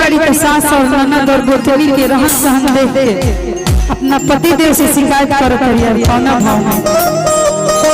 बड़ी तो सास और ननद और गोतनी के रहन सहन देख के अपना पति देव से शिकायत करत रही कौना भाव में।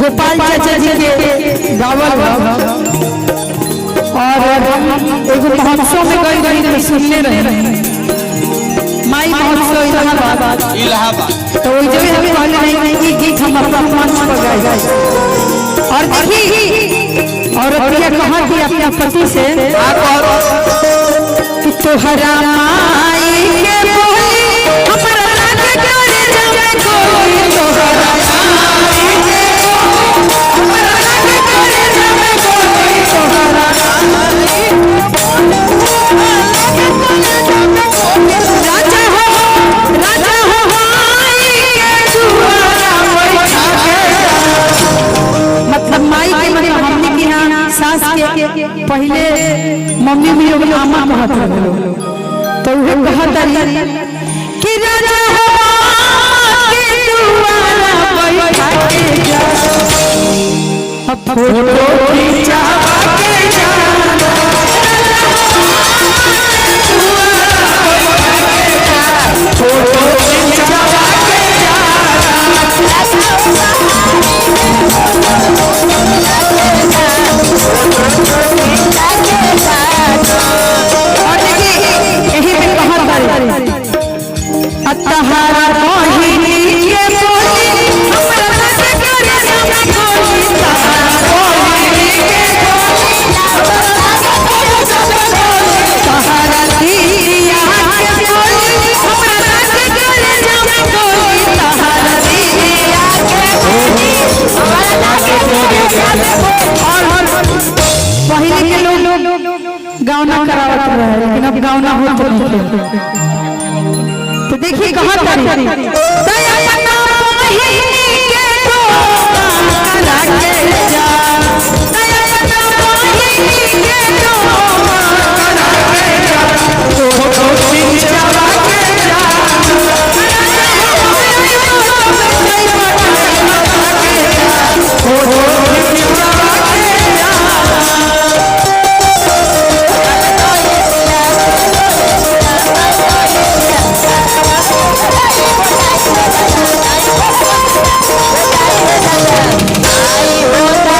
गोपाल चाचा जी के गावल और हम एगो महोत्सव में गई रही सुनने रहे माई महोत्सव इलाहाबाद तो वही जगह हमें कहले नहीं कि गीत हम अपना मंच पर गाए और देखी और प्रिया कहा कि अपने पति से कि तोहरा माई के बोली हमरा लागे करे जावे कोई तोहरा पहले मम्मी भी लोग आमा कहत रहे तो वो कहत रही कि राजा हो के दुआरा बैठा के जा अब फोटो खींचा के जाना फोटो खींचा के अतहारा मोहिनी के बोली हमरा से करे जावे कोई मोहिनी के तहारा दिया के बोली हमरा से करे जावे कोई तहारा दिया के बोली हमरा से करे जावे और पहले के लोग गाँव ना करावत रहे लेकिन अब गाँव ना होत नहीं तो देखिए कहाँ तरी दया पन्ना मोहिनी के डोरा के जा दया पन्ना मोहिनी के डोरा के जा फोटो खींचा के जा फोटो खींचा के जा आई होता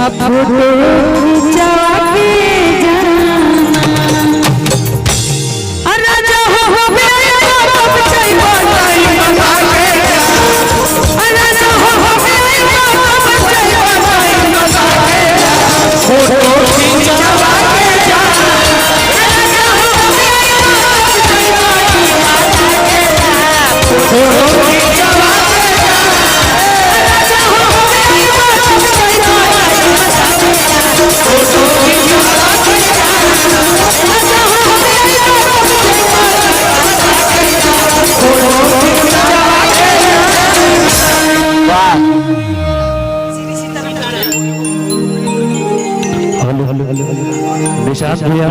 अब फोटो खिंचवा के जाना राजा हो मेरा बाप चाहिए राजा हो मेरा बाप चाहिए फोटो खिंचवा के जाना राजा हो मेरा बाप चाहिए फोटो खिंचवा निशांत भैया